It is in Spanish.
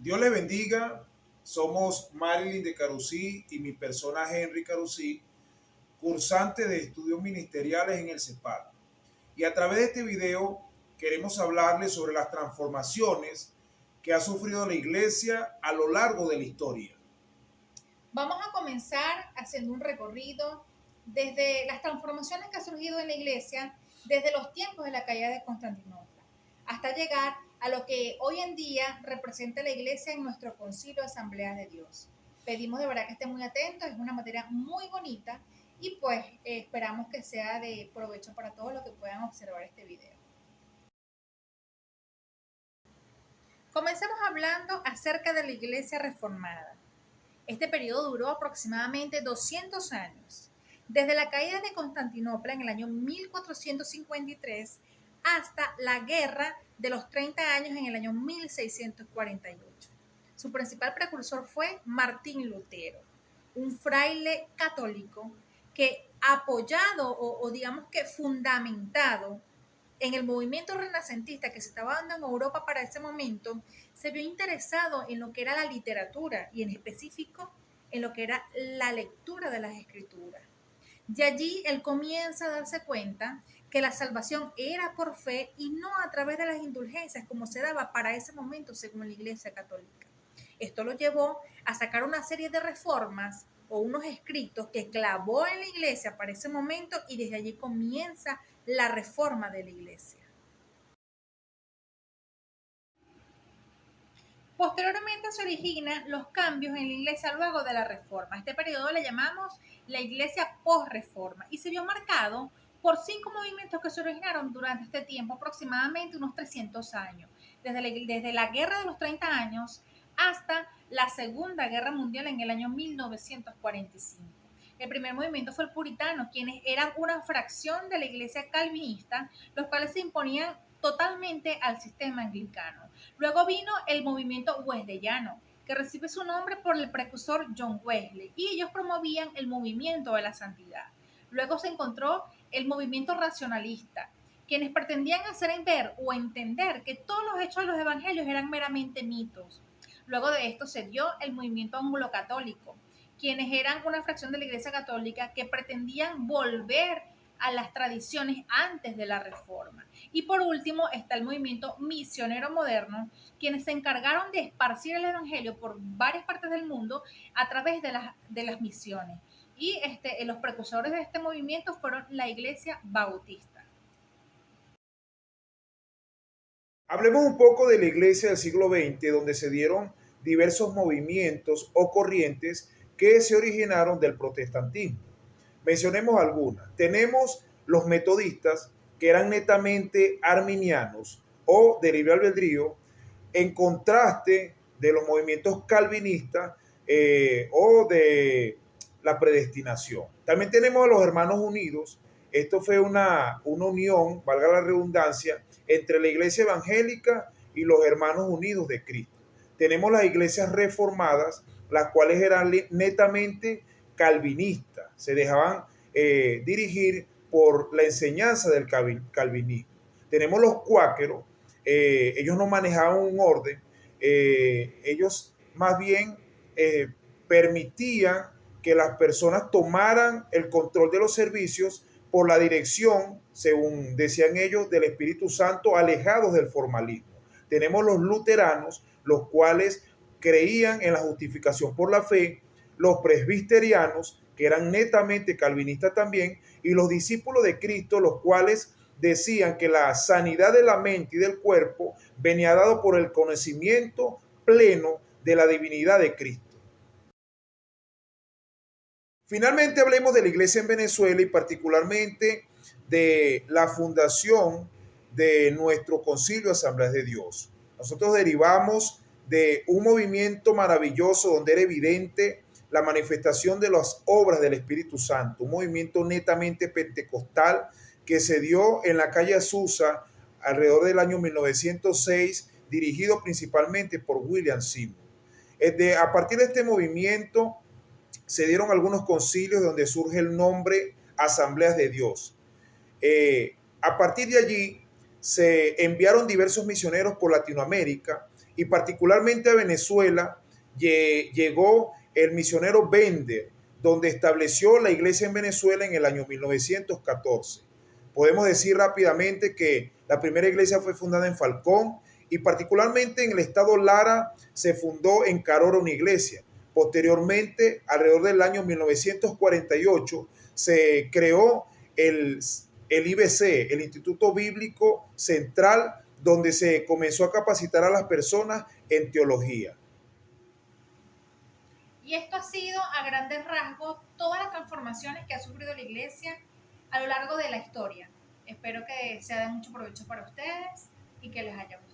Dios les bendiga. Somos Marilyn de Carusí y mi persona Henry Carusí, cursante de estudios ministeriales en el CEPAL. Y a través de este video queremos hablarles sobre las transformaciones que ha sufrido la iglesia a lo largo de la historia. Vamos a comenzar haciendo un recorrido desde las transformaciones que han surgido en la iglesia desde los tiempos de la caída de Constantinopla hasta llegar a lo que hoy en día representa la iglesia en nuestro concilio de asambleas de Dios. Pedimos de verdad que estén muy atentos, es una materia muy bonita y pues esperamos que sea de provecho para todos los que puedan observar este video. Comencemos hablando acerca de la iglesia reformada. Este periodo duró aproximadamente 200 años, desde la caída de Constantinopla en el año 1453 hasta la Guerra de los 30 años en el año 1648. Su principal precursor fue Martín Lutero, un fraile católico que apoyado o digamos que fundamentado en el movimiento renacentista que se estaba dando en Europa para ese momento, se vio interesado en lo que era la literatura y en específico en lo que era la lectura de las escrituras. De allí él comienza a darse cuenta que la salvación era por fe y no a través de las indulgencias como se daba para ese momento según la Iglesia Católica. Esto lo llevó a sacar una serie de reformas o unos escritos que clavó en la iglesia para ese momento y desde allí comienza la reforma de la iglesia. Posteriormente se originan los cambios en la iglesia luego de la reforma. Este periodo le llamamos la iglesia post-reforma y se vio marcado por 5 movimientos que se originaron durante este tiempo, aproximadamente unos 300 años, desde la guerra de los 30 años hasta la Segunda Guerra Mundial en el año 1945. El primer movimiento fue el puritano, quienes eran una fracción de la iglesia calvinista, los cuales se imponían totalmente al sistema anglicano. Luego vino el movimiento wesleyano, que recibe su nombre por el precursor John Wesley, y ellos promovían el movimiento de la santidad. Luego se encontró el movimiento racionalista, quienes pretendían hacer ver o entender que todos los hechos de los evangelios eran meramente mitos. Luego de esto se dio el movimiento anglo-católico, quienes eran una fracción de la Iglesia Católica que pretendían volver a las tradiciones antes de la reforma. Y por último está el movimiento misionero moderno, quienes se encargaron de esparcir el evangelio por varias partes del mundo a través de las misiones. Y los precursores de este movimiento fueron la Iglesia Bautista. Hablemos un poco de la iglesia del siglo XX, donde se dieron diversos movimientos o corrientes que se originaron del protestantismo. Mencionemos algunas. Tenemos los metodistas, que eran netamente arminianos o de libre albedrío, en contraste de los movimientos calvinistas o de la predestinación. También tenemos a los Hermanos Unidos. Esto fue una unión, valga la redundancia, entre la iglesia evangélica y los Hermanos Unidos de Cristo. Tenemos las iglesias reformadas, las cuales eran netamente calvinistas, se dejaban dirigir por la enseñanza del calvinismo. Tenemos los cuáqueros, ellos no manejaban un orden, ellos más bien permitían que las personas tomaran el control de los servicios por la dirección, según decían ellos, del Espíritu Santo, alejados del formalismo. Tenemos los luteranos, los cuales creían en la justificación por la fe, los presbiterianos, que eran netamente calvinistas también, y los discípulos de Cristo, los cuales decían que la sanidad de la mente y del cuerpo venía dado por el conocimiento pleno de la divinidad de Cristo. Finalmente hablemos de la iglesia en Venezuela y particularmente de la fundación de nuestro Concilio Asambleas de Dios. Nosotros derivamos de un movimiento maravilloso donde era evidente la manifestación de las obras del Espíritu Santo, un movimiento netamente pentecostal que se dio en la calle Azusa alrededor del año 1906, dirigido principalmente por William Seymour. A partir de este movimiento se dieron algunos concilios donde surge el nombre Asambleas de Dios. A partir de allí se enviaron diversos misioneros por Latinoamérica y particularmente a Venezuela llegó el misionero Bender, donde estableció la iglesia en Venezuela en el año 1914. Podemos decir rápidamente que la primera iglesia fue fundada en Falcón y particularmente en el estado Lara se fundó en Carora una iglesia. Posteriormente, alrededor del año 1948, se creó el IBC, el Instituto Bíblico Central, donde se comenzó a capacitar a las personas en teología. Y esto ha sido a grandes rasgos todas las transformaciones que ha sufrido la iglesia a lo largo de la historia. Espero que sea de mucho provecho para ustedes y que les haya gustado.